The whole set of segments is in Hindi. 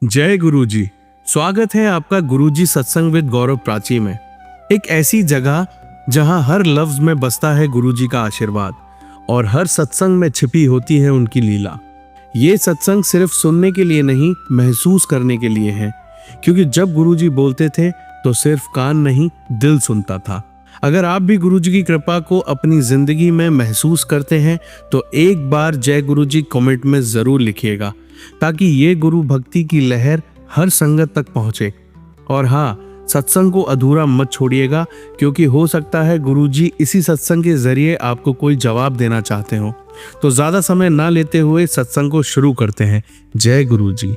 जय गुरुजी। स्वागत है आपका गुरुजी सत्संग विद गौरव प्राची में। एक ऐसी जगह जहां हर लफ्ज में बसता है गुरुजी का आशीर्वाद और हर सत्संग में छिपी होती है उनकी लीला। ये सत्संग सिर्फ सुनने के लिए नहीं, महसूस करने के लिए है, क्योंकि जब गुरुजी बोलते थे तो सिर्फ कान नहीं, दिल सुनता था। अगर आप भी गुरुजी की कृपा को अपनी जिंदगी में महसूस करते हैं तो एक बार जय गुरुजी कमेंट में जरूर लिखिएगा, ताकि ये गुरु भक्ति की लहर हर संगत तक पहुंचे। और हाँ, सत्संग को अधूरा मत छोड़िएगा, क्योंकि हो सकता है गुरुजी इसी सत्संग के जरिए आपको कोई जवाब देना चाहते हो। तो ज्यादा समय ना लेते हुए सत्संग को शुरू करते हैं। जय गुरुजी।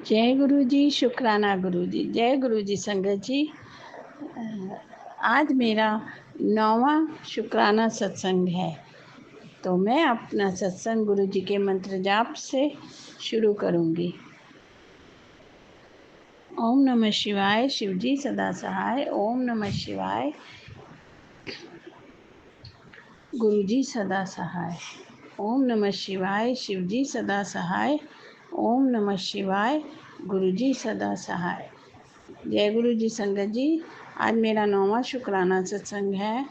जय गुरु जी, शुक्राना गुरु जी। जय गुरु जी संगत जी। आज मेरा 9वां शुक्राना सत्संग है, तो मैं अपना सत्संग गुरु जी के मंत्र जाप से शुरू करूंगी। ओम नमः शिवाय, शिव जी सदा सहाय। ओम नमः शिवाय, गुरु जी सदा सहाय। ओम नमः शिवाय, शिव जी सदा सहाय। ओम नमः शिवाय, गुरु जी सदा सहाय। जय गुरु जी संगत जी। आज मेरा 9वां शुक्राना सत्संग है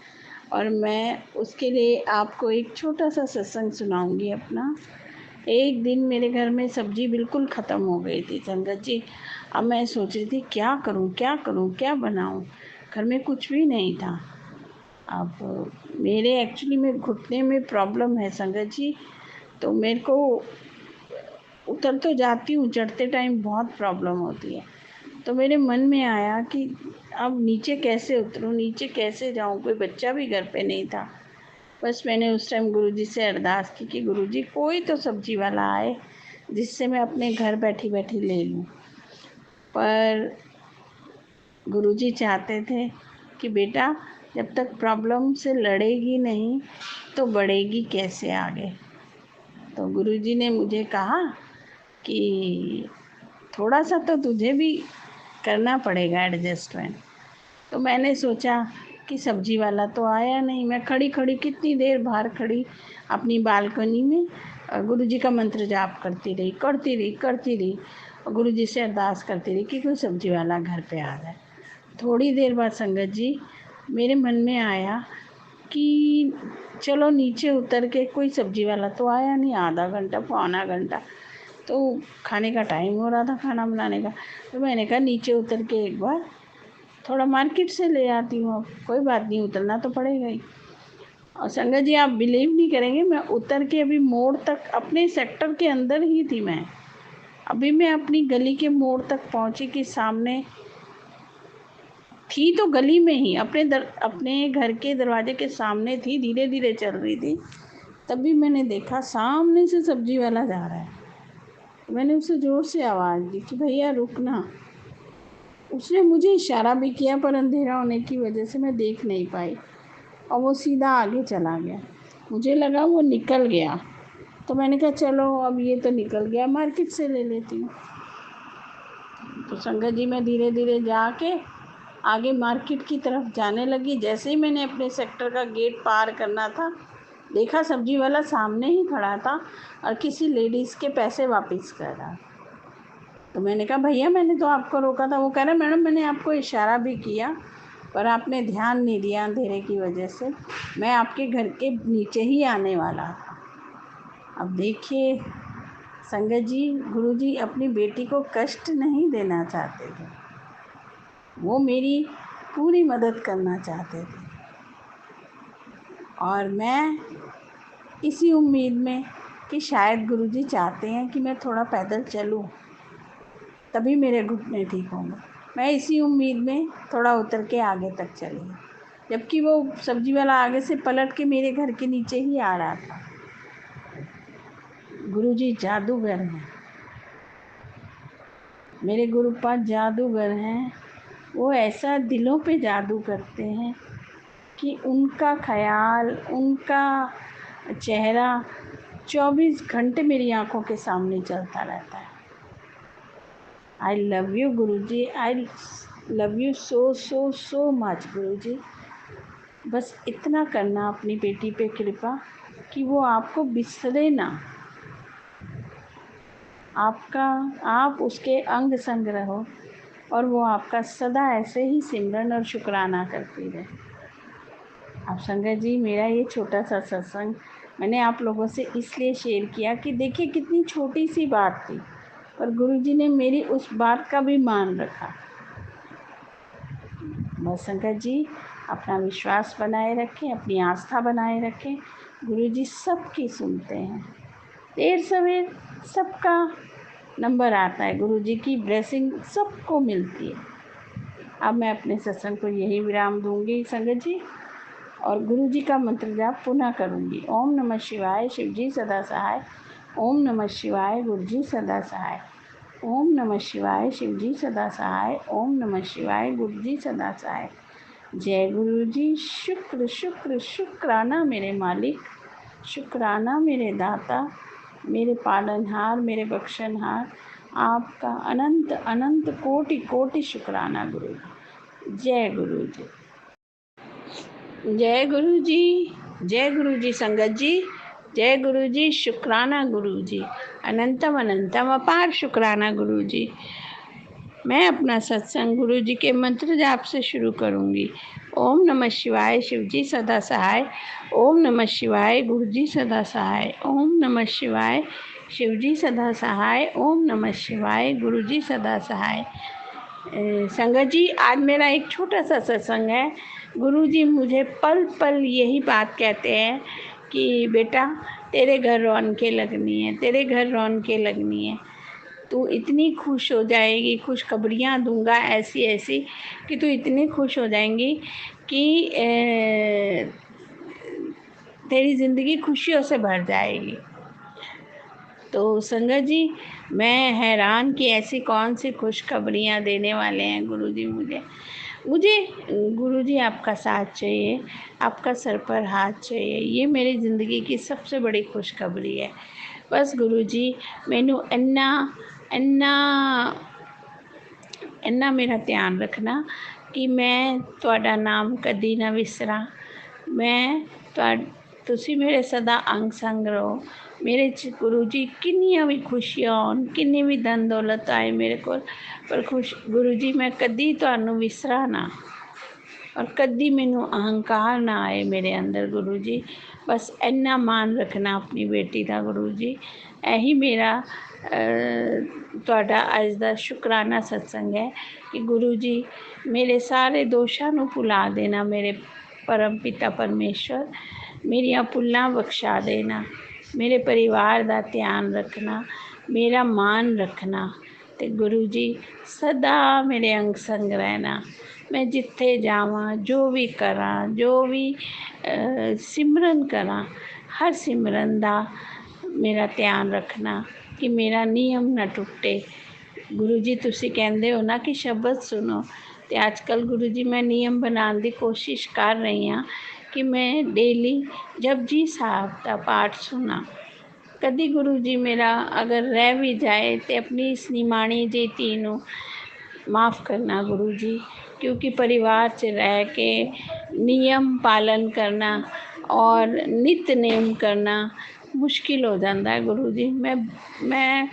और मैं उसके लिए आपको एक छोटा सा सत्संग सुनाऊंगी अपना। एक दिन मेरे घर में सब्जी बिल्कुल ख़त्म हो गई थी संगत जी। अब मैं सोच रही थी क्या करूं, क्या करूं, क्या बनाऊं। घर में कुछ भी नहीं था। अब मेरे एक्चुअली में घुटने में प्रॉब्लम है संगत जी, तो मेरे को उतर तो जाती हूँ, चढ़ते टाइम बहुत प्रॉब्लम होती है। तो मेरे मन में आया कि अब नीचे कैसे उतरूं, नीचे कैसे जाऊं। कोई बच्चा भी घर पे नहीं था। बस मैंने उस टाइम गुरुजी से अरदास की कि गुरुजी कोई तो सब्जी वाला आए जिससे मैं अपने घर बैठी बैठी ले लूं। पर गुरुजी चाहते थे कि बेटा, जब तक प्रॉब्लम से लड़ेगी नहीं तो बढ़ेगी कैसे आगे। तो गुरुजी ने मुझे कहा कि थोड़ा सा तो तुझे भी करना पड़ेगा एडजस्टमेंट। तो मैंने सोचा कि सब्जी वाला तो आया नहीं। मैं खड़ी खड़ी कितनी देर बाहर खड़ी अपनी बालकनी में गुरुजी का मंत्र जाप करती रही और गुरुजी से अरदास करती रही कि कोई सब्जी वाला घर पे आ जाए। थोड़ी देर बाद संगत जी मेरे मन में आया कि चलो नीचे उतर के, कोई सब्जी वाला तो आया नहीं। आधा घंटा, पौना घंटा तो खाने का टाइम हो रहा था, खाना बनाने का। तो मैंने कहा नीचे उतर के एक बार थोड़ा मार्केट से ले आती हूँ। अब कोई बात नहीं, उतरना तो पड़ेगा ही। और संगत जी आप बिलीव नहीं करेंगे, मैं उतर के अभी मोड़ तक, अपने सेक्टर के अंदर ही थी मैं। अभी मैं अपनी गली के मोड़ तक पहुँची कि सामने थी तो गली में ही, अपने घर के दरवाजे के सामने थी। धीरे धीरे चल रही थी, तभी मैंने देखा सामने से सब्जी वाला जा रहा है। तो मैंने उसे ज़ोर से आवाज़ दी कि भैया रुकना। उसने मुझे इशारा भी किया, पर अंधेरा होने की वजह से मैं देख नहीं पाई और वो सीधा आगे चला गया। मुझे लगा वो निकल गया, तो मैंने कहा चलो अब ये तो निकल गया, मार्केट से ले लेती हूँ। तो संगत जी मैं धीरे धीरे जाके आगे मार्केट की तरफ जाने लगी। जैसे ही मैंने अपने सेक्टर का गेट पार करना था, देखा सब्जी वाला सामने ही खड़ा था और किसी लेडीज़ के पैसे वापस कर रहा। तो मैंने कहा भैया मैंने तो आपको रोका था। वो कह रहे मैडम मैंने आपको इशारा भी किया पर आपने ध्यान नहीं दिया अंधेरे की वजह से। मैं आपके घर के नीचे ही आने वाला था। अब देखिए संगत जी, गुरुजी अपनी बेटी को कष्ट नहीं देना चाहते थे, वो मेरी पूरी मदद करना चाहते थे। और मैं इसी उम्मीद में कि शायद गुरुजी चाहते हैं कि मैं थोड़ा पैदल चलूं, तभी मेरे घुटने ठीक होंगे। मैं इसी उम्मीद में थोड़ा उतर के आगे तक चली, जबकि वो सब्जी वाला आगे से पलट के मेरे घर के नीचे ही आ रहा था। गुरुजी जादूगर हैं, मेरे गुरुपाद जादूगर हैं। वो ऐसा दिलों पे जादू करते हैं कि उनका ख़याल, उनका चेहरा 24 घंटे मेरी आंखों के सामने चलता रहता है। I love you Guruji, I love you so so so much Guruji. बस इतना करना अपनी बेटी पे कृपा कि वो आपको बिसरे ना। आप उसके अंग संग रहो और वो आपका सदा ऐसे ही सिमरन और शुक्राना करती रहे। आप संगत जी, मेरा ये छोटा सा सत्संग मैंने आप लोगों से इसलिए शेयर किया कि देखिए कितनी छोटी सी बात थी, पर गुरुजी ने मेरी उस बात का भी मान रखा। बस संगत जी, अपना विश्वास बनाए रखें, अपनी आस्था बनाए रखें। गुरुजी सबकी सुनते हैं, देर सवेर सबका नंबर आता है, गुरुजी की ब्लेसिंग सबको मिलती है। अब मैं अपने सत्संग को यही विराम दूंगी संगत जी, और गुरुजी का मंत्र जाप पुनः करूंगी। ओम नमः शिवाय, शिवजी सदा सहाय। ओम नमः शिवाय, गुरुजी सदा सहाय। ओम नमः शिवाय, शिवजी सदा सहाय। ओम नमः शिवाय, गुरुजी सदा सहाय। जय गुरुजी। शुक्र शुक्र शुक्राना मेरे मालिक, शुक्राना मेरे दाता, मेरे पालनहार, मेरे बख्शनहार, आपका अनंत अनंत कोटि कोटि शुक्राना गुरु। जय गुरु जी। जय गुरु जी, जय गुरु जी संगत जी, जय गुरु जी। शुक्राना गुरु जी, अनंतम अनंतम अपार शुक्राना गुरु जी। मैं अपना सत्संग गुरु जी के मंत्र जाप से शुरू करूंगी। ओम नमः शिवाय, शिवजी सदा सहाय। ओम नमः शिवाय, गुरु जी सदा सहाय। ओम नमः शिवाय, शिवजी सदा सहाय। ओम नमः शिवाय, गुरु जी सदा सहाय। संगत जी, आज मेरा एक छोटा सा सत्संग है। गुरु जी मुझे पल पल यही बात कहते हैं कि बेटा तेरे घर रौनकें लगनी है, तेरे घर रौनकें लगनी है। तू इतनी खुश हो जाएगी, खुशखबरियाँ दूंगा ऐसी ऐसी कि तू इतनी खुश हो जाएंगी कि तेरी ज़िंदगी खुशियों से भर जाएगी। तो संगत जी, मैं हैरान कि ऐसी कौन सी खुशखबरियाँ देने वाले हैं गुरुजी मुझे। गुरुजी आपका साथ चाहिए, आपका सर पर हाथ चाहिए, ये मेरी ज़िंदगी की सबसे बड़ी खुशखबरी है। बस गुरुजी मैनू ਇੰਨਾ ਮੇਰਾ ਧਿਆਨ ਰੱਖਣਾ ਕਿ ਮੈਂ ਤੁਹਾਡਾ ਨਾਮ ਕਦੀ ਨਾ ਵਿਸਰਾਂ। ਤੁਸੀਂ ਮੇਰੇ ਸਦਾ ਅੰਗ ਸੰਗ ਰਹੋ। ਮੇਰੇ 'ਚ ਗੁਰੂ ਜੀ ਕਿੰਨੀਆਂ ਵੀ ਖੁਸ਼ੀਆਂ ਆਉਣ, ਕਿੰਨੀ ਵੀ ਧਨ ਦੌਲਤ ਆਏ ਮੇਰੇ ਕੋਲ, ਪਰ ਗੁਰੂ ਜੀ ਮੈਂ ਕਦੀ ਤੁਹਾਨੂੰ ਵਿਸਰਾਂ ਨਾ, ਔਰ ਕਦੀ ਮੈਨੂੰ ਅਹੰਕਾਰ ਨਾ ਆਏ ਮੇਰੇ ਅੰਦਰ ਗੁਰੂ ਜੀ। ਬਸ ਇੰਨਾ ਮਾਣ ਰੱਖਣਾ ਆਪਣੀ ਬੇਟੀ ਦਾ ਗੁਰੂ ਜੀ। ਇਹੀ ਮੇਰਾ ਤੁਹਾਡਾ ਅੱਜ ਦਾ ਸ਼ੁਕਰਾਨਾ ਸਤਸੰਗ ਹੈ ਕਿ ਗੁਰੂ ਜੀ ਮੇਰੇ ਸਾਰੇ ਦੋਸ਼ਾਂ ਨੂੰ ਭੁਲਾ ਦੇਣਾ, ਮੇਰੇ ਪਰਮ ਪਿਤਾ ਪਰਮੇਸ਼ਵਰ ਮੇਰੀਆਂ ਭੁੱਲਾਂ ਬਖਸ਼ਾ ਦੇਣਾ, ਮੇਰੇ ਪਰਿਵਾਰ ਦਾ ਧਿਆਨ ਰੱਖਣਾ, ਮੇਰਾ ਮਾਣ ਰੱਖਣਾ, ਅਤੇ ਗੁਰੂ ਜੀ ਸਦਾ ਮੇਰੇ ਅੰਗ ਸੰਗ ਰਹਿਣਾ। ਮੈਂ ਜਿੱਥੇ ਜਾਵਾਂ, ਜੋ ਵੀ ਕਰਾਂ, ਜੋ ਵੀ ਸਿਮਰਨ ਕਰਾਂ, ਹਰ ਸਿਮਰਨ ਦਾ ਮੇਰਾ ਧਿਆਨ ਰੱਖਣਾ ਕਿ ਮੇਰਾ ਨਿਯਮ ਨਾ ਟੁੱਟੇ। ਗੁਰੂ ਜੀ ਤੁਸੀਂ ਕਹਿੰਦੇ ਹੋ ਨਾ ਕਿ ਸ਼ਬਦ ਸੁਣੋ, ਅਤੇ ਅੱਜ ਕੱਲ੍ਹ ਗੁਰੂ ਜੀ ਮੈਂ ਨਿਯਮ ਬਣਾਉਣ ਦੀ ਕੋਸ਼ਿਸ਼ ਕਰ ਰਹੀ ਹਾਂ ਕਿ ਮੈਂ ਡੇਲੀ ਜਪਜੀ ਸਾਹਿਬ ਦਾ ਪਾਠ ਸੁਣਾ। ਕਦੀ ਗੁਰੂ ਜੀ ਮੇਰਾ ਅਗਰ ਰਹਿ ਵੀ ਜਾਏ ਤੇ ਆਪਣੀ ਇਸ ਨਿਮਾਣੀ ਜਿਹੀ ਧੀ ਨੂੰ ਮਾफ़ करना गुरु जी, क्योंकि परिवार से रह के नियम पालन करना और नित्य-नेम करना मुश्किल हो जाता है गुरु जी। मैं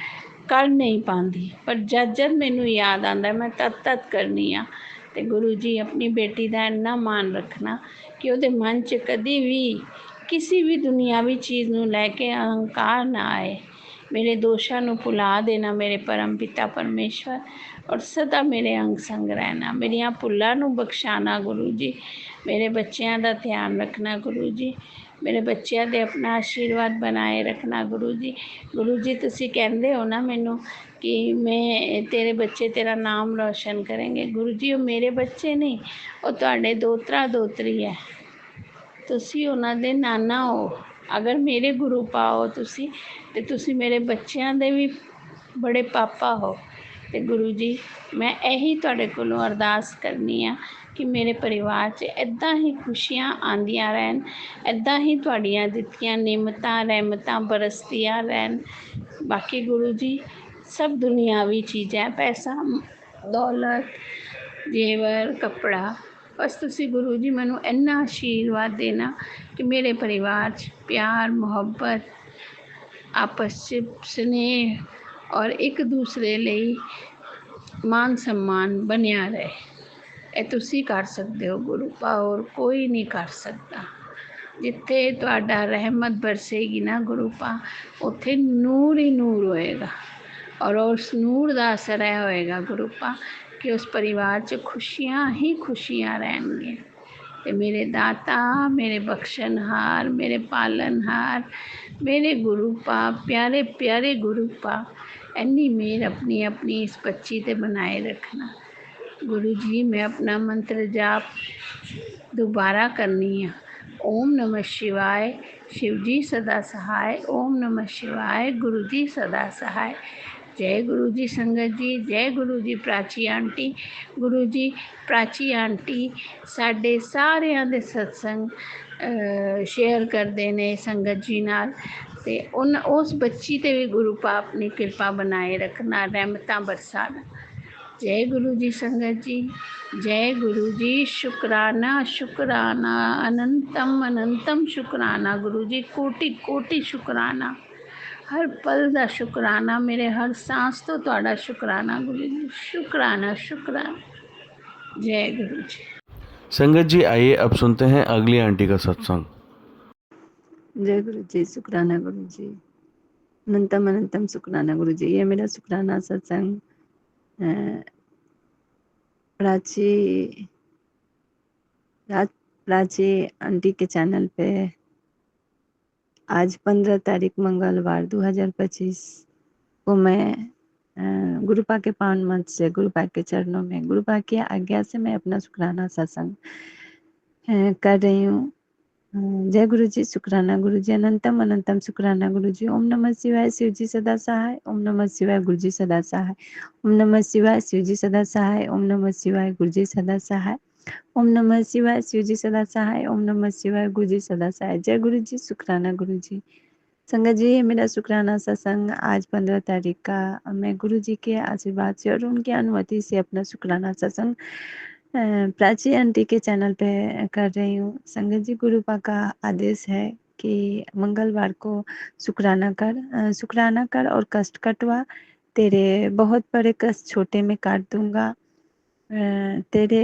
कर नहीं पाती, पर जद मैनू याद आता मैं तद करनी आ। ते गुरु जी अपनी बेटी का इन्ना मान रखना कि ਉਹਦੇ मन च कदी भी किसी भी दुनियावी चीज़ नूं लैके अहंकार ना आए। मेरे दोषां नूं भुला देना मेरे परम पिता परमेश्वर, और सदा मेरे अंग संग रहना, मेरिया भुल्लां नूं बख्शाना गुरु जी। मेरे बच्चों का ध्यान रखना गुरु जी, मेरे बच्चों दे अपना आशीर्वाद बनाए रखना गुरु जी। गुरु जी तुसी कहंदे हो ना मैनू कि मैं तेरे बच्चे तेरा नाम रोशन करेंगे। गुरु जी वो मेरे बच्चे नहीं, वो तुहाडे दोतरा दोतरी है, तुसी उन्हां दे नाना हो। अगर मेरे गुरु पाओ तुसी ते तुसी मेरे बच्चों दे भी बड़े पापा हो। ते गुरु जी मैं यही तुहाडे कोलों अरदास करनी आ कि मेरे परिवार च इदां ही खुशियां आंदियां रहन, इदां ही तुहाडियां दित्तियां नेमतां रहमतां बरसदियां रहन। बाकी गुरु जी सब दुनियावी चीज़ें, पैसा दौलत जेवर कपड़ा, बस तुसी गुरु जी मैनू इन्ना आशीर्वाद देना कि मेरे परिवार च प्यार मुहब्बत आपस च स्नेह ਔਰ ਇੱਕ ਦੂਸਰੇ ਲਈ ਮਾਨ ਸਨਮਾਨ ਬਣਿਆ ਰਹੇ। ਇਹ ਤੁਸੀਂ ਕਰ ਸਕਦੇ ਹੋ ਗੁਰੂਪਾ, ਹੋਰ ਕੋਈ ਨਹੀਂ ਕਰ ਸਕਦਾ। ਜਿੱਥੇ ਤੁਹਾਡਾ ਰਹਿਮਤ ਬਰਸੇਗੀ ਨਾ ਗੁਰੂਪਾ, ਉੱਥੇ ਨੂਰ ਹੀ ਨੂਰ ਹੋਏਗਾ। ਔਰ ਉਸ ਨੂਰ ਦਾ ਅਸਰ ਇਹ ਹੋਏਗਾ ਗੁਰੂਪਾ ਕਿ ਉਸ ਪਰਿਵਾਰ 'ਚ ਖੁਸ਼ੀਆਂ ਹੀ ਖੁਸ਼ੀਆਂ ਰਹਿਣਗੀਆਂ। ਤੇ ਮੇਰੇ ਦਾਤਾ, ਮੇਰੇ ਬਖਸ਼ਣਹਾਰ, ਮੇਰੇ ਪਾਲਣਹਾਰ, ਮੇਰੇ ਗੁਰੂਪਾ, ਪਿਆਰੇ ਪਿਆਰੇ ਗੁਰੂਪਾ, ਇੰਨੀ ਮਿਹਰ ਆਪਣੀ ਆਪਣੀ ਇਸ ਬੱਚੀ ਤੇ ਬਣਾਏ ਰੱਖਣਾ। गुरु जी मैं अपना मंत्र जाप दोबारा करनी है। ओम नमः शिवाय, शिव जी सदा सहाय। ओम नमः शिवाय, गुरु जी सदा सहाय। जय गुरु जी संगत जी, जय गुरु जी प्राची आंटी। गुरु जी प्राची आंटी साढ़े सारिਆਂ ਦੇ सत्संग शेयर करते ने संगत जी नाल, ते उस बच्ची ते भी गुरु पा अपनी कृपा बनाए रखना, रहमतां बरसाना। जय गुरु जी संगत जी, जय गुरु जी। शुक्राना शुक्राना, अनंतम अनंतम शुक्राना गुरु जी, कोटि कोटि शुक्राना, हर पल का शुक्राना, मेरे हर सांस तो ਤੁਹਾਡਾ शुक्राना गुरु जी, शुक्राना शुक्राना। जय गुरु जी। संगत जी आइए अब सुनते हैं अगली आंटी का सत्संग। जय गुरु जी, शुक्राना गुरु जी, अनंतम अनंतम शुक्राना गुरु जी। ये मेरा शुक्राना सत्संग प्राची प्राची आंटी के चैनल पे आज 15 तारीख मंगलवार 2025 को मैं गुरुपा के पावन मंच से, गुरुपा के चरणों में, गुरुपा की आज्ञा से मैं अपना शुक्राना सत्संग कर रही हूँ। जय गुरु जी, शुक्राना गुरु जी, अनंतम अनंतम शुक्राना गुरु जी। ओम नमः शिवाय, शिव जी सदा सहाय। ओम नमः शिवाय, गुरु जी सदा सहाय। ओम नमः शिवाय, शिव जी सदा सहाय। ओम नमः शिवाय, गुरु जी सदा सहाय। ओम नमः शिवाय, शिव जी सदा सहाय। ओम नमः शिवाय, गुरु जी सदा सहाय। जय गुरु जी, शुक्राना गुरु जी। संगत जी, ये मेरा शुक्राना सत्संग आज 15 तारीख का मैं गुरु जी के आशीर्वाद से और उनकी अनुमति से अपना शुक्राना सत्संग प्राची आंटी के चैनल पे कर रही हूँ। संगत जी, गुरुपा का आदेश है कि मंगलवार को शुक्राना कर और कष्ट कटवा, तेरे बहुत बड़े कष्ट छोटे में काट दूंगा। तेरे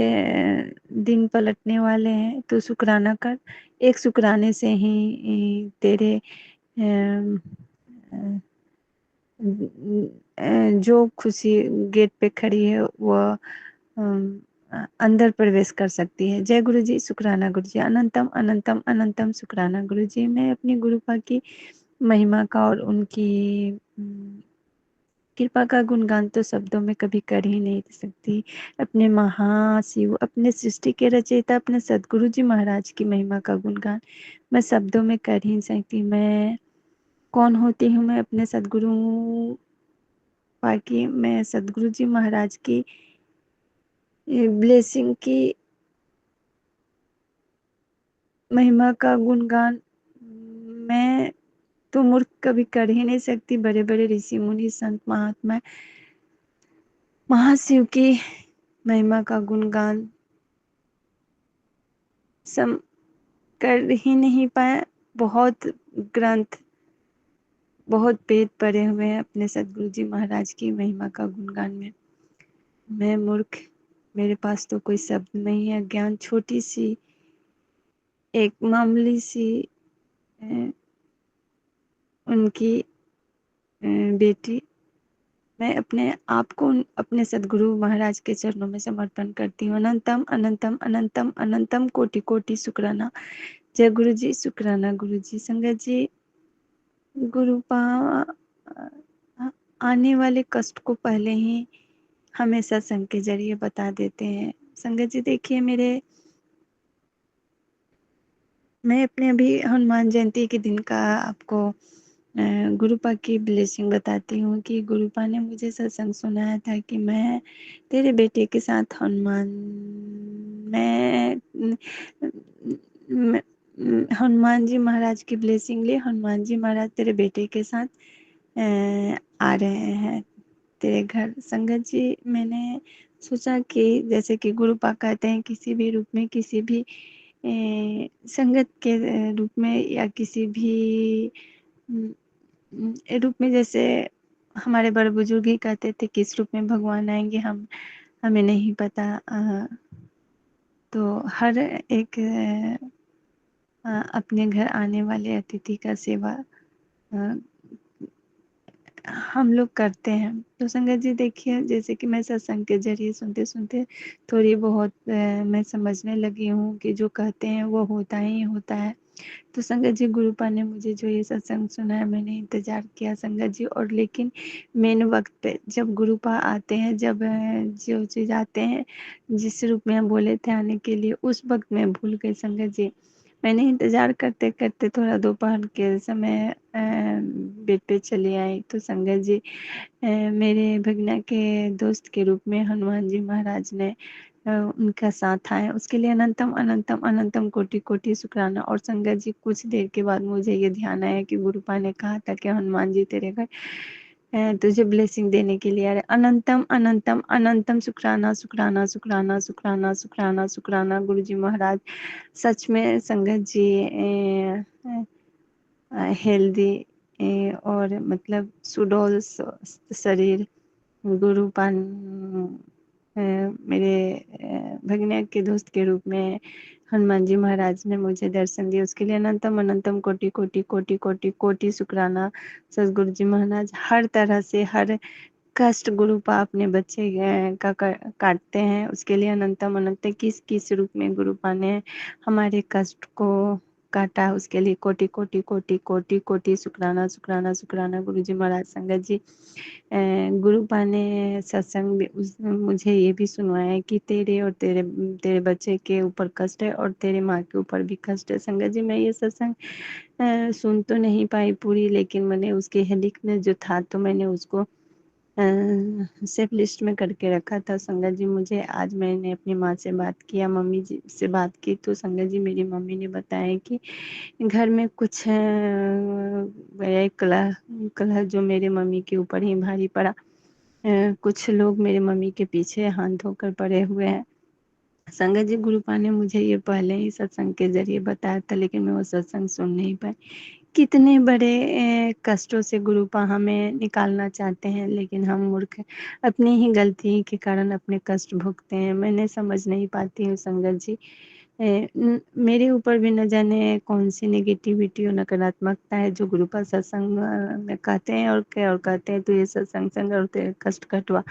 दिन पलटने वाले हैं, तो शुक्राना कर। एक शुक्राने से ही तेरे जो खुशी गेट पे खड़ी है वो अंदर प्रवेश कर सकती है। जय गुरु जी, शुक्राना गुरु जी, अनंतम अनंतम अनंतम शुक्राना गुरु जी। मैं अपनी गुरुपा की महिमा का और उनकी कृपा का गुणगान तो शब्दों में कभी कर ही नहीं सकती। अपने महाशिव, अपने सृष्टि के रचयिता, अपने सदगुरु जी महाराज की महिमा का गुणगान मैं शब्दों में कर ही नहीं सकती। मैं कौन होती हूँ? मैं अपने सदगुरु बाकी मैं सदगुरु जी महाराज की ब्लेसिंग की महिमा का गुणगान मैं तो मूर्ख कभी कर ही नहीं सकती। बड़े बड़े ऋषि मुनि संत महात्मा महाशिव की महिमा का गुणगान सम कर ही नहीं पाए। बहुत ग्रंथ, बहुत वेद पढ़े हुए हैं अपने सदगुरु जी महाराज की महिमा का गुणगान में। मैं मूर्ख, मेरे पास तो कोई शब्द नहीं है। ज्ञान छोटी सी एक मामूली सी उनकी बेटी, मैं अपने आप को अपने सदगुरु महाराज के चरणों में समर्पण करती हूँ। अनंतम अनंतम अनंतम अनंतम कोटि कोटि शुक्राना। जय गुरु जी, शुक्राना गुरु जी। संगत जी, गुरुपा आने वाले कष्ट को पहले ही हमेशा संग के जरिए बता देते हैं। संगत जी, देखिए मैं अपने अभी हनुमान जयंती के दिन का आपको गुरुपा की ब्लेसिंग बताती हूँ कि गुरुपा ने मुझे सत्संग सुनाया था कि मैं तेरे बेटे के साथ हनुमान जी महाराज की ब्लेसिंग ले। हनुमान जी महाराज तेरे बेटे के साथ आ रहे हैं तेरे घर। संगत जी, मैंने सोचा कि जैसे कि गुरुपा कहते हैं किसी भी रूप में, किसी भी संगत के रूप में या किसी भी रूप में, जैसे हमारे बड़े बुजुर्ग ही कहते थे किस रूप में भगवान आएंगे हमें नहीं पता। तो हर एक अपने घर आने वाले अतिथि का सेवा अ, हम लोग करते हैं। तो संगत जी देखिए, जैसे कि मैं सत्संग के जरिए सुनते सुनते थोड़ी बहुत मैं समझने लगी हूँ कि जो कहते हैं वो होता ही होता है। तो संगत जी, गुरुपा ने मुझे जो ये सत्संग सुनाया, मैंने इंतजार किया संगत जी, और लेकिन मेन वक्त पे जब गुरुपा आते हैं, जब जो चीज आते हैं जिस रूप में हम बोले थे आने के लिए, उस वक्त मैं भूल गई संगत जी। मैंने इंतजार करते करते थोड़ा दोपहर के समय बेड पे चली आई। तो संगत जी, मेरे भगना के दोस्त के रूप में हनुमान जी महाराज ने उनका साथ आया, उसके लिए अनंतम अनंतम अनंतम कोटि कोटि शुक्राना। और संगत जी, कुछ देर के बाद मुझे ये ध्यान आया कि गुरुपा ने कहा था कि हनुमान जी तेरे घर तुझे ब्लेसिंग देने के लिए आ रहे। अनंतम अनंतम अनंतम शुक्राना शुक्राना शुक्राना शुक्राना शुक्राना शुक्राना गुरु जी महाराज। सच में संगत जी हेल्दी और मतलब सुडौल शरीर गुरुपान मेरे भगना के दोस्त के रूप में हनुमान जी महाराज ने मुझे दर्शन दिया, उसके लिए अनंतम अनंतम कोटि कोटि कोटि कोटि कोटि शुक्राना। सदगुरु जी महाराज हर तरह से हर कष्ट गुरुपा अपने बच्चे का काटते हैं, उसके लिए अनंतम अनंत किस किस रूप में गुरुपा ने हमारे कष्ट को काटा, उसके लिए कोटि कोटि कोटि कोटि कोटि शुक्राना शुक्राना शुक्राना गुरु जी महाराज। संगत जी, गुरुपा ने सत्संग में मुझे ये भी सुनवाया है कि तेरे और तेरे तेरे बच्चे के ऊपर कष्ट है और तेरे माँ के ऊपर भी कष्ट है। संगत जी, मैं ये सत्संग सुन तो नहीं पाई पूरी, लेकिन मैंने उसके हेडिक में जो था तो मैंने उसको सेफ लिस्ट में करके रखा था। संगत जी, मुझे आज मैंने अपनी माँ से बात किया, मम्मी जी से बात की, तो संगत जी मेरी मम्मी ने बताया कि घर में कुछ कलह कलह जो मेरे मम्मी के ऊपर ही भारी पड़ा। कुछ लोग मेरे मम्मी के पीछे हाथ धोकर पड़े हुए हैं। संगत जी, गुरुपा ने मुझे ये पहले ही सत्संग के जरिए बताया था, लेकिन मैं वो सत्संग सुन नहीं पाई। कितने बड़े कष्टों से गुरुपा हमें निकालना चाहते हैं, लेकिन हम मूर्ख अपनी ही गलती के कारण अपने कष्ट भोगते हैं। मैंने समझ नहीं पाती हूँ संगत जी। मेरे ऊपर भी न जाने कौन सी नेगेटिविटी और नकारात्मकता है जो गुरुपा सत्संग में कहते हैं और क्या और कहते हैं तो ये सत्संग संग और तेरे कष्ट कटवा,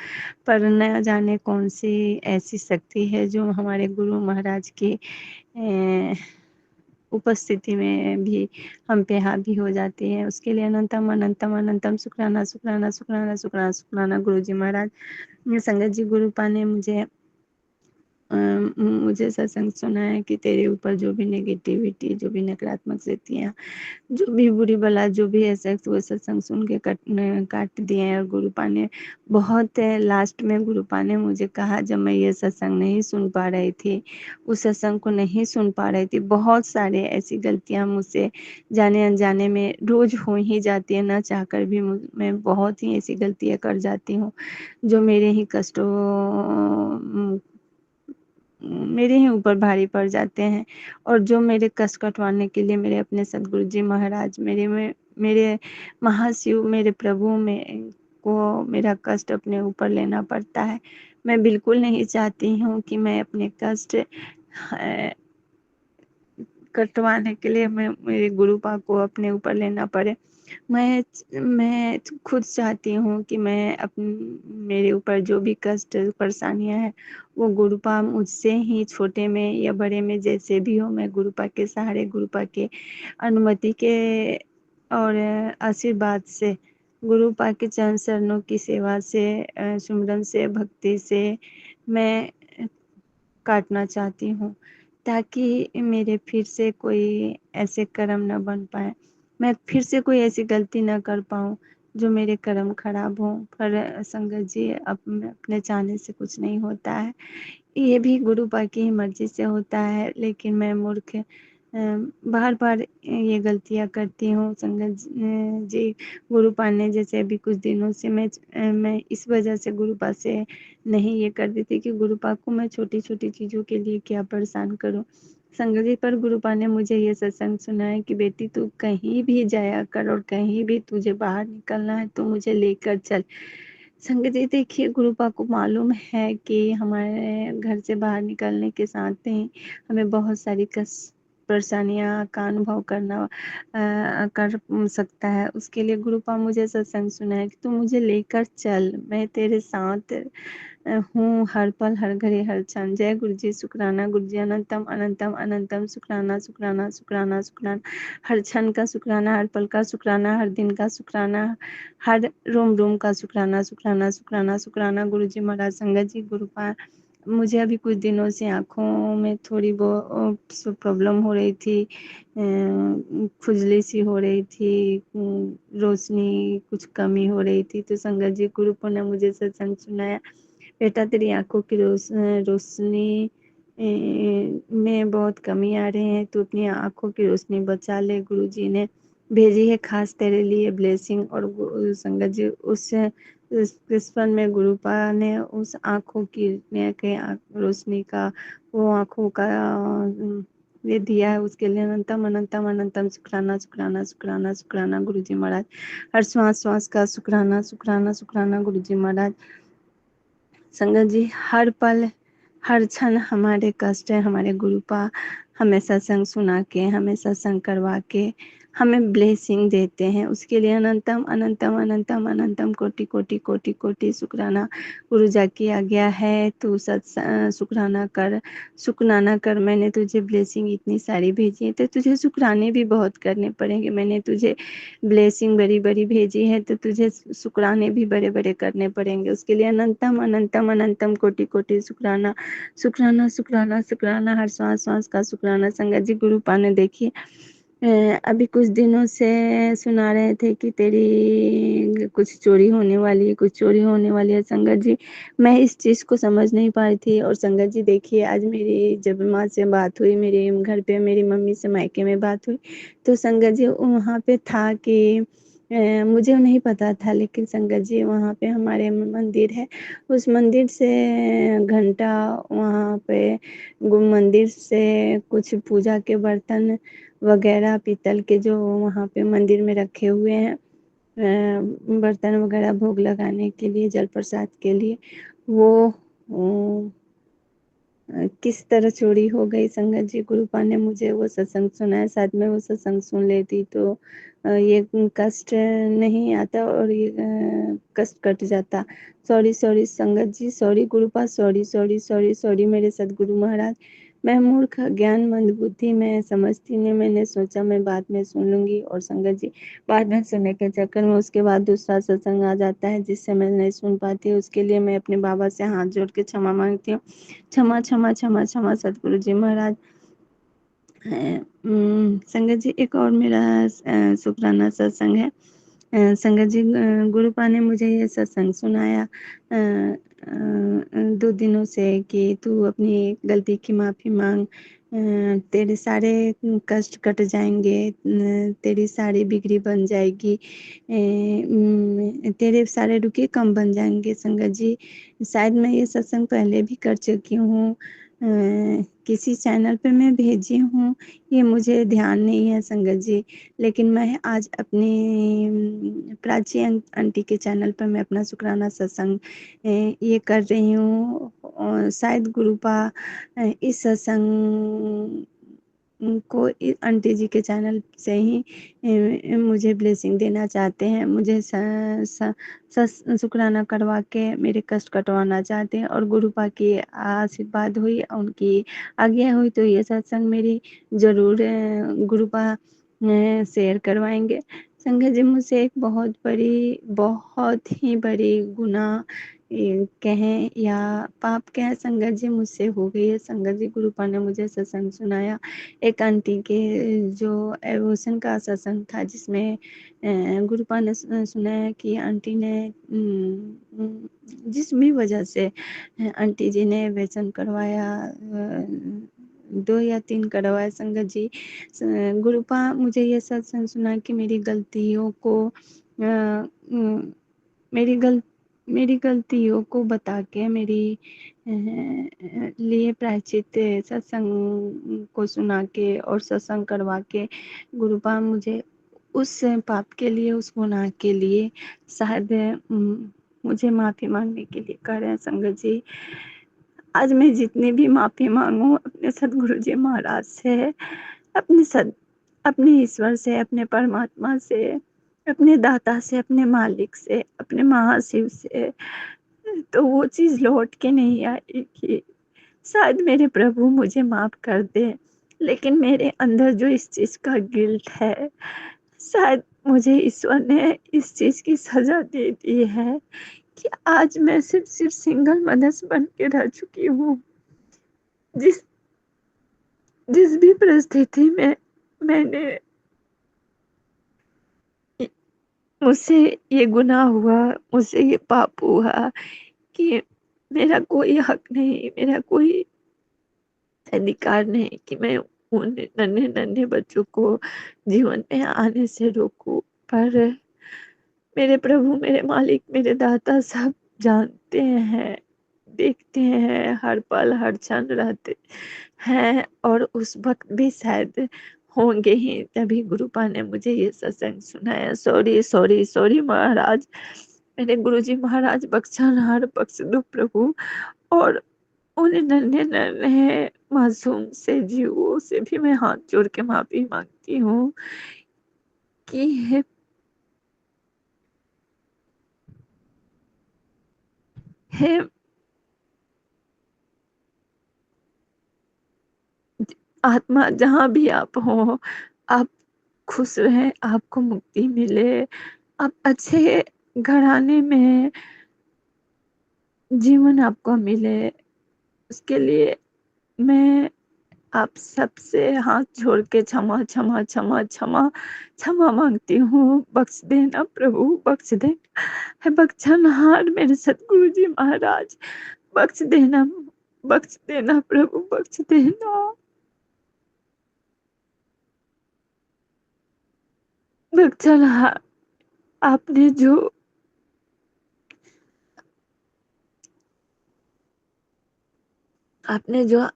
पर न जाने कौन सी ऐसी शक्ति है जो हमारे गुरु महाराज की उपस्थिति में भी हम पे हावी हो जाती है। उसके लिए अनंतम अनंतम अनंतम शुक्राना शुक्राना शुक्राना शुक्राना शुक्राना गुरु जी महाराज। संगत जी, गुरुपा ने मुझे सत्संग सुना है कि तेरे ऊपर जो भी नेगेटिविटी, जो भी नकारात्मक शक्तियाँ, जो भी बुरी बला, जो भी ऐसा वो सत्संग सुन के काट दिए हैं। और गुरुपा ने बहुत लास्ट में गुरुपा ने मुझे कहा, जब मैं ये सत्संग नहीं सुन पा रही थी, उस सत्संग को नहीं सुन पा रही थी, बहुत सारे ऐसी गलतियां मुझसे जाने अनजाने में रोज हो ही जाती है, ना चाहकर भी मैं बहुत ही ऐसी गलतियां कर जाती हूँ जो मेरे ही ऊपर भारी पड़ जाते हैं। और जो मेरे कष्ट कटवाने के लिए मेरे अपने सदगुरु जी महाराज, मेरे महाशिव, मेरे प्रभु में को मेरा कष्ट अपने ऊपर लेना पड़ता है। मैं बिल्कुल नहीं चाहती हूँ कि मैं अपने कष्ट कटवाने के लिए मैं मेरे गुरुपा को अपने ऊपर लेना पड़े। मैं खुद चाहती हूँ कि मैं मेरे ऊपर जो भी कष्ट परेशानियां हैं वो गुरुपा मुझसे ही, छोटे में या बड़े में जैसे भी हो, मैं गुरुपा के सहारे, गुरुपा के अनुमति के और आशीर्वाद से, गुरुपा के चरण शरणों की सेवा से, सुमिरन से, भक्ति से मैं काटना चाहती हूँ, ताकि मेरे फिर से कोई ऐसे कर्म न बन पाए, मैं फिर से कोई ऐसी गलती न कर पाऊँ जो मेरे कर्म खराब हों। पर संगत जी, अपने चाहने से कुछ नहीं होता है, ये भी गुरुपा की ही मर्जी से होता है, लेकिन मैं मूर्ख बार बार ये गलतियाँ करती हूँ संगत जी। गुरुपा ने जैसे अभी कुछ दिनों से मैं इस वजह से गुरुपा से नहीं ये कर देती कि गुरुपा को मैं छोटी छोटी चीज़ों के लिए क्या परेशान करूँ। संगत जी, पर गुरुपा ने मुझे ये सत्संग सुनाया कि बेटी तू कहीं भी जाया कर और कहीं भी तुझे बाहर निकलना है तो मुझे लेकर चल। संगत जी, देखिए गुरुपा को मालूम है कि हमारे घर से बाहर निकलने के साथ ही हमें बहुत सारी परेशानियां का अनुभव करना कर सकता है। उसके लिए गुरुपा मुझे सत्संग सुनाया कि तू मुझे लेकर चल, मैं तेरे साथ हूँ हर पल हर घड़ी हर क्षण। जय गुरु जी, शुक्राना गुरु जी, अनंतम अनंतम अनंतम शुक्राना शुक्राना शुक्राना शुक्राना, हर क्षण का शुक्राना, हर पल का शुक्राना, हर दिन का शुक्राना, हर रोम रोम का शुक्राना शुक्राना शुक्राना शुक्राना। गुरु जी महाराज। संगत जी, गुरुपा मुझे अभी कुछ दिनों से आँखों में थोड़ी प्रॉब्लम हो रही थी, खुजली सी हो रही थी, रोशनी कुछ कमी हो रही थी। तो संगत जी, गुरुपा ने मुझे सत्संग सुनाया, बेटा तेरी आंखों की रोशनी में बहुत कमी आ रही है, तू अपनी आंखों की रोशनी बचा ले। गुरुजी ने भेजी है खास तेरे लिए ब्लेसिंग। और संगत जी, उस क्रिस्पन में गुरुपा ने उस आंखों की रोशनी का, वो आंखों का ये दिया है, उसके लिए अनंतम अनंतम अनंतम शुक्राना शुक्राना शुक्राना शुक्राना गुरुजी महाराज। हर श्वास श्वास का शुक्राना शुक्राना शुक्राना गुरुजी महाराज। संगत जी, हर पल हर क्षण हमारे कष्ट है, हमारे गुरुपा हमें सत्संग सुना के, हमें सत्संग करवा के हमें ब्लेसिंग देते हैं। उसके लिए अनंतम अनंतम अनंतम अनंतम कोटि कोटि कोटि कोटि शुक्राना। गुरुजा की आज्ञा है तू शुक्राना कर, शुक्राना कर। मैंने तुझे ब्लेसिंग इतनी सारी भेजी है तो तुझे शुक्राने भी बहुत करने पड़ेंगे। मैंने तुझे ब्लेसिंग बड़ी बड़ी भेजी है तो तुझे शुक्राने भी बड़े बड़े करने पड़ेंगे। उसके लिए अनंतम अनंतम अनंतम कोटि कोटि शुक्राना शुक्राना शुक्राना शुक्राना, हर श्वास श्वास का शुक्राना। संगत जी, गुरुपा ने देखिए अभी कुछ दिनों से सुना रहे थे कि तेरी कुछ चोरी होने वाली है, कुछ चोरी होने वाली है। संगत जी, मैं इस चीज को समझ नहीं पाई थी। और संगत जी देखिए, आज मेरी जब माँ से बात हुई, मेरे घर पे मेरी मम्मी से मायके में बात हुई, तो संगत जी वहाँ पे था कि मुझे नहीं पता था, लेकिन संगत जी वहाँ पे हमारे मंदिर है, उस मंदिर से घंटा, वहाँ पे मंदिर से कुछ पूजा के बर्तन वगैरह पीतल के जो वहाँ पे मंदिर में रखे हुए हैं, बर्तन वगैरह भोग लगाने के लिए, जल प्रसाद के लिए, वो किस तरह चोरी हो गई। संगत जी, गुरुपा ने मुझे वो सत्संग सुनाया, शायद मैं वो सत्संग सुन लेती तो ये कष्ट नहीं आता और ये कष्ट कट जाता। सॉरी सॉरी संगत जी, sorry गुरुपा, sorry sorry sorry sorry मेरे सदगुरु महाराज। मैं मूर्ख, ज्ञान मंद बुद्धि, मैं समझती नहीं, मैंने सोचा मैं बाद में सुन लूंगी, और संगत जी बाद में सुनने के चक्कर में उसके बाद दूसरा सत्संग आ जाता है जिससे मैं नहीं सुन पाती। उसके लिए मैं अपने बाबा से हाथ जोड़ के क्षमा मांगती हूँ। क्षमा क्षमा क्षमा क्षमा सतगुरु जी महाराज। संगत जी, एक और मेरा शुक्राना सत्संग है। संगत जी, गुरुपा ने मुझे ये सत्संग सुनाया 2 दिनों से कि तू अपनी गलती की माफ़ी मांग, तेरे सारे कष्ट कट जाएंगे, तेरी सारी बिगड़ी बन जाएगी, तेरे सारे रुके कम बन जाएंगे। संगत जी, शायद मैं ये सत्संग पहले भी कर चुकी हूँ, किसी चैनल पे मैं भेजी हूँ, ये मुझे ध्यान नहीं है संगत जी। लेकिन मैं आज अपनी प्राची आंटी के चैनल पर मैं अपना शुक्राना सत्संग ये कर रही हूँ, और शायद गुरुपा इस सत्संग को आंटी जी के चैनल से ही मुझे ब्लेसिंग देना चाहते हैं, मुझे शुक्राना करवा के मेरे कष्ट कटवाना चाहते हैं। और गुरुपा की आशीर्वाद हुई, उनकी आज्ञा हुई तो ये सत्संग मेरी जरूर गुरुपा शेयर करवाएंगे। संगत जी, मुझसे एक बहुत ही बड़ी गुनाह कहें या पाप कहें संगत जी मुझसे हो गई है। संगत जी, गुरुपा ने मुझे सत्संग सुनाया एक आंटी के जो एवोशन का सत्संग था, जिसमें गुरुपा ने सुनाया कि आंटी ने जिस भी वजह से आंटी जी ने व्यसन करवाया, 2 या 3 करवाए। संगत जी, गुरुपा मुझे ये सत्संग सुना कि मेरी गलतियों को मेरी गल मेरी गलतियों को बता के मेरी लिए प्रायश्चित सत्संग को सुना के और सत्संग करवा के गुरुपा मुझे उस पाप के लिए, उस गुनाह के लिए शायद मुझे माफ़ी मांगने के लिए कह रहे हैं संगत जी। आज मैं जितनी भी माफ़ी मांगू अपने सदगुरु जी महाराज से, अपने ईश्वर से, अपने परमात्मा से, अपने दाता से, अपने मालिक से, अपने महाशिव से, तो वो चीज़ लौट के नहीं आएगी। शायद मेरे प्रभु मुझे माफ़ कर दें, लेकिन मेरे अंदर जो इस चीज़ का गिल्ट है, शायद मुझे ईश्वर ने इस चीज़ की सज़ा दे दी है कि आज मैं सिर्फ़ सिंगल मदर्स बन के रह चुकी हूँ। जिस जिस भी परिस्थिति में मैंने इ मुझसे ये गुनाह हुआ, मुझसे ये पाप हुआ कि मेरा कोई हक नहीं, मेरा कोई अधिकार नहीं कि मैं उन नन्हे-नन्हे बच्चों को जीवन में आने से रोकूँ। पर मेरे प्रभु, मेरे मालिक, मेरे दाता सब जानते हैं, देखते हैं, हर पल, हर क्षण रहते हैं और उस वक़्त भी शायद होंगे ही, तभी गुरुपा ने मुझे ये सत्संग सुनाया। सॉरी, सॉरी, सॉरी महाराज, मेरे गुरुजी महाराज बख्शनहार बख्श दो प्रभु। और उन नन्हे-नन्हे मासूम से जीवों से भी मैं हाथ जोड़ के माफ़ी माँगती हूँ कि हे आत्मा, जहाँ भी आप हो, आप खुश रहें, आपको मुक्ति मिले, आप अच्छे घराने में जीवन आपको मिले, उसके लिए मैं आप सबसे हाथ जोड़ के क्षमा, क्षमा, क्षमा, क्षमा, क्षमा माँगती हूँ। बख्श देना प्रभु, बख्श देना। हे बख्शनहार मेरे सतगुरु जी महाराज, बख्श देना प्रभु, बख्श देना। बख्शनहार, आपने जो आपने जो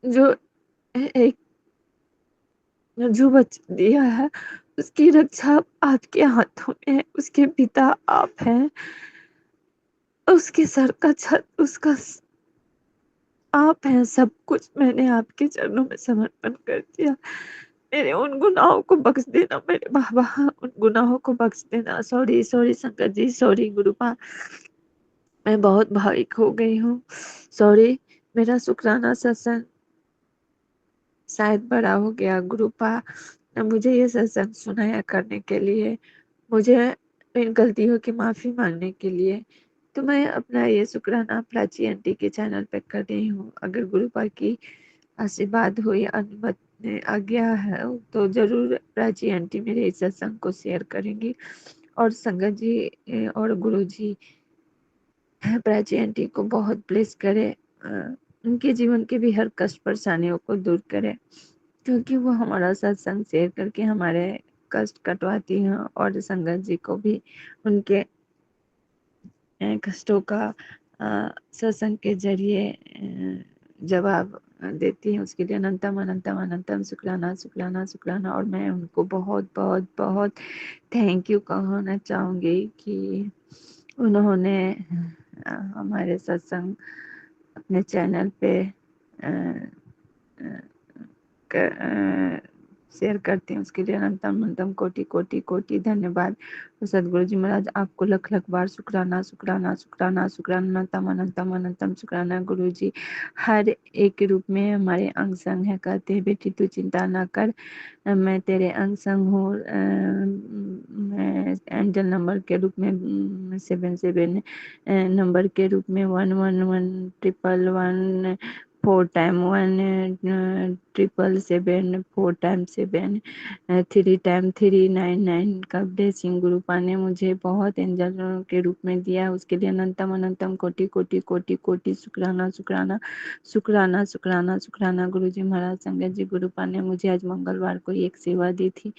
जो एक जो बच्चा दिया है, उसकी रक्षा आपके हाथों में है, उसके पिता आप हैं, उसके सर का छत उसका आप हैं, सब कुछ मैंने आपके चरणों में समर्पण कर दिया। मेरे उन गुनाहों को बख्श देना मेरे बाबा, उन गुनाहों को बख्श देना। सॉरी, सॉरी संगत जी, सॉरी गुरुपा, मैं बहुत भावुक हो गई हूँ। सॉरी, मेरा शुक्राना सत्संग शायद बड़ा हो गया। गुरुपा ने मुझे ये सत्संग सुनाया करने के लिए, मुझे इन गलतियों की माफ़ी माँगने के लिए, तो मैं अपना ये शुक्राना प्राची आंटी के चैनल पे कर रही हूँ। अगर गुरुपा की आशीर्वाद हो या अनुमति आज्ञा है तो ज़रूर प्राची आंटी मेरे इस सत्संग को शेयर करेंगी और संगत जी और गुरुजी प्राची आंटी को बहुत ब्लेस करे, उनके जीवन के भी हर कष्ट परेशानियों को दूर करे, क्योंकि वो हमारा सत्संग शेयर करके हमारे कष्ट कटवाती हैं और संगत जी को भी उनके कष्टों का सत्संग के ज़रिए जवाब देती हैं। उसके लिए अनंतम, अनंतम, अनंतम शुक्राना, शुक्राना, शुक्राना। और मैं उनको बहुत, बहुत, बहुत थैंक यू कहना चाहूँगी कि उन्होंने हमारे सत्संग अपने चैनल पे अ अ, शेयर करती हूँ, उसके लिए अनंतम अनंतम कोटि कोटि कोटि धन्यवाद। तो सदगुरु जी महाराज आपको लख लख बार शुक्राना, शुक्राना, शुक्राना, शुक्राना, अनंतम अनंतम अनंतम शुक्राना। गुरु जी हर एक रूप में हमारे अंग संग है, कहते हैं बेटी तू चिंता ना कर, मैं तेरे अंग संग हूँ। मैं एंजल नंबर के रूप में 77 नंबर के रूप में 111111 4 टाइम 1 777 4 टाइम 7 3 टाइम 399 का ब्लेसिंग गुरुपा ने मुझे बहुत एंजल के रूप में दिया, उसके लिए अनंतम अनंतम कोटि कोटि कोटि कोटि शुक्राना, शुक्राना, शुक्राना, शुक्राना, शुक्राना। गुरु जी महाराज संगत जी गुरुपा ने मुझे आज मंगलवार को एक सेवा दी थी,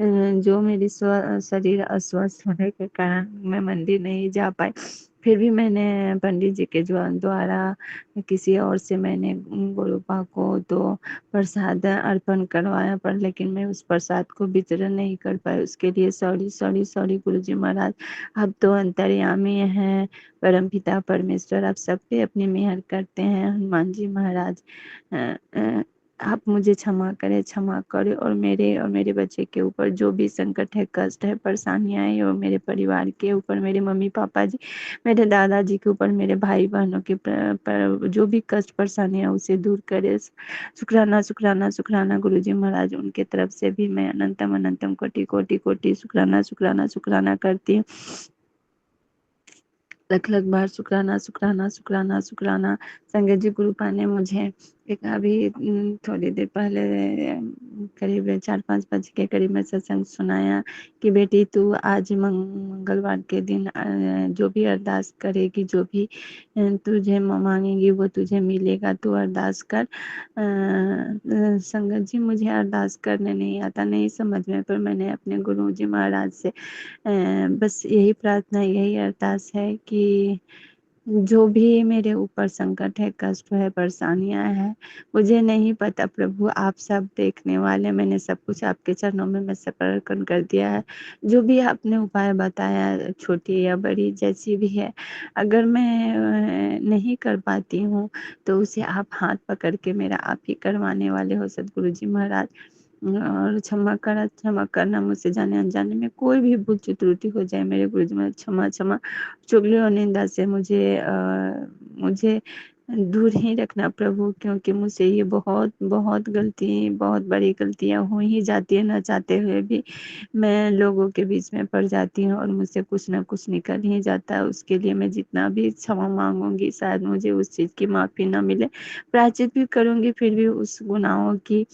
जो मेरी शरीर अस्वस्थ होने के कारण मैं मंदिर नहीं जा पाई, फिर भी मैंने पंडित जी के द्वारा किसी और से मैंने गुरुपा को तो प्रसाद अर्पण करवाया, पर लेकिन मैं उस प्रसाद को वितरण नहीं कर पाई। उसके लिए सॉरी सॉरी सॉरी गुरुजी महाराज। आप तो अंतर्यामी हैं, परमपिता परमेश्वर, आप सब पे अपनी मेहर करते हैं। हनुमान जी महाराज, अ, अ, आप मुझे क्षमा करें और मेरे बच्चे के ऊपर जो भी संकट है, कष्ट है, परेशानियां है, और मेरे परिवार के ऊपर, मेरे मम्मी पापा जी, मेरे दादाजी के ऊपर, मेरे भाई बहनों के पर जो भी कष्ट परेशानी है उसे दूर करे। शुक्राना शुक्राना शुक्राना गुरुजी महाराज। उनके तरफ से भी मैं अनंतम अनंतम कोटि कोटि कोटि शुक्राना शुक्राना शुक्राना करती हूँ। लख लख बार शुक्राना शुक्राना शुक्राना शुक्राना। संगत जी गुरुपा ने मुझे एक अभी थोड़ी देर पहले करीब 4-5 बजे के करीब में सत्संग सुनाया कि बेटी तू आज मंगलवार के दिन जो भी अरदास करेगी, जो भी तुझे मांगेगी वो तुझे मिलेगा, तू अरदास कर। संगत जी मुझे अरदास करने नहीं आता, नहीं समझ में, पर मैंने अपने गुरु जी महाराज से बस यही प्रार्थना, यही अरदास है कि जो भी मेरे ऊपर संकट है, कष्ट है, परेशानियां हैं, मुझे नहीं पता प्रभु, आप सब देखने वाले, मैंने सब कुछ आपके चरणों में मैं समर्पण कर दिया है। जो भी आपने उपाय बताया, छोटी या बड़ी जैसी भी है, अगर मैं नहीं कर पाती हूँ तो उसे आप हाथ पकड़ के मेरा आप ही करवाने वाले हो सदगुरु जी महाराज। और क्षमा करना, मुझसे जाने अनजाने में कोई भी भूल चूक त्रुटि हो जाए मेरे गुरुजी महाराज, क्षमा क्षमा। चुगली और निंदा से मुझे दूर ही रखना प्रभु, क्योंकि मुझसे ये बहुत बहुत गलती, बहुत बड़ी गलतियां हो ही जाती है, न चाहते हुए भी मैं लोगों के बीच में पड़ जाती हूँ और मुझसे कुछ ना कुछ निकल ही जाता है। उसके लिए मैं जितना भी क्षमा मांगूंगी शायद मुझे उस चीज की माफी ना मिले। प्रायश्चित भी करूंगी फिर भी उस गुनाहों की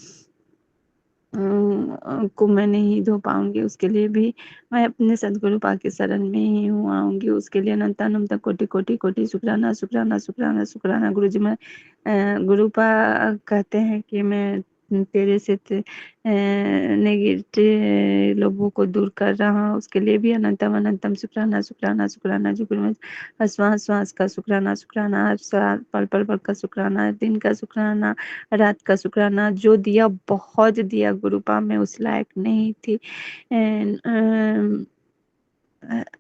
को मैं नहीं धो पाऊंगी। उसके लिए भी मैं अपने सदगुरु पा के शरण में ही हूँ आऊंगी। उसके लिए अनंत अनंत कोटि कोटि कोटि शुक्राना शुक्राना शुक्राना शुक्राना। गुरु जी मैं गुरु पा कहते हैं कि मैं तेरे से नेगेटिव लोगों को दूर कर रहा हूँ। उसके लिए भी अनंतम अनंतम शुक्राना शुक्राना शुक्राना। जो गुरु में श्वास श्वास का शुक्राना शुक्राना, पल पल पल का शुक्राना, दिन का शुक्राना, रात का शुक्राना। जो दिया बहुत दिया गुरुपा, मैं उस लायक नहीं थी।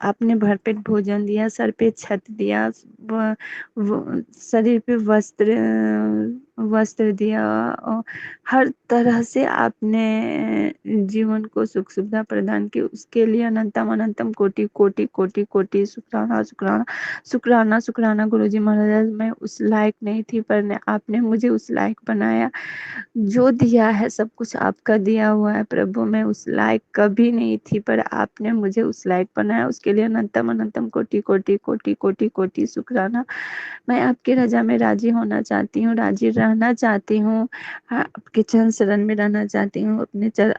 आपने भरपेट भोजन दिया, सर पे छत दिया, शरीर पे वस्त्र दिया, और हर तरह से आपने जीवन को सुख सुविधा प्रदान की। उसके लिए अनंतम अनंतम कोटि कोटि कोटि कोटि शुक्राना शुक्राना शुक्राना शुक्राना। गुरुजी महाराज मैं उस लायक नहीं थी, पर आपने मुझे उस लायक बनाया। जो दिया है सब कुछ आपका दिया हुआ है प्रभु, मैं उस लायक कभी नहीं थी, पर आपने मुझे उस लायक बनाया। उसके लिए अनंतम अनंतम कोटि कोटि कोटि कोटि कोटि शुक्राना। मैं आपकी रजा में राजी होना चाहती हूँ, राजी रहना चाहती हूँ, आपके चरण शरण में रहना चाहती हूँ,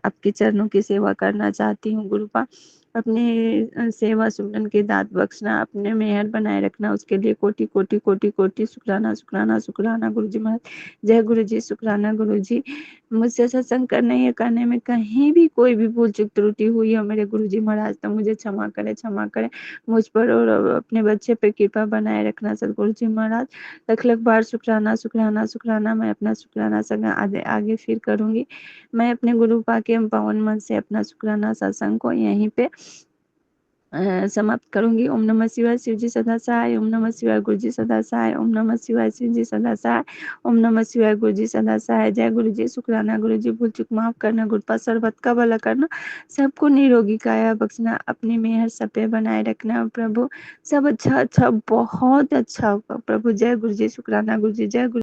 आपके चरणों की सेवा करना चाहती हूँ। गुरुपा अपनी सेवा सुमरन की दात बख्शना, अपने मेहर बनाए रखना। उसके लिए कोटि कोटि कोटि कोटि शुक्राना शुक्राना शुक्राना। गुरु जी महाराज जय गुरु जी, शुक्राना गुरु जी। मुझसे सत्संग करने में कहीं भी कोई भी भूल चूक त्रुटि हुई है मेरे गुरु जी महाराज, तो मुझे क्षमा करे मुझ पर और अपने बच्चे पे कृपा बनाए रखना सदगुरु जी महाराज। लख लख बार शुक्राना शुक्राना शुक्राना। मैं अपना शुक्राना सगा आगे फिर करूंगी। मैं अपने गुरु पाके पावन मन से अपना शुक्राना सत्संग को यहीं पे समाप्त करूंगी। ओम नमः शिवाय, शिव जी सदा सहाय। ओम नमः शिवाय, गुरु जी सदा सहाय। ओम नमः शिवाय, शिव जी सदा सहाय। ओम नमः शिवाय, गुरु जी सदा सहाय। जय गुरु जी, शुक्राना गुरु जी। भूल चूक माफ करना, गुरुपा सर्वत का भला करना, सबको निरोगी काया बख्शना, अपनी मेहर सब पे बनाए रखना प्रभु। सब अच्छा अच्छा बहुत अच्छा होगा प्रभु। जय गुरु जी, शुक्राना गुरु जी। जय गुरु।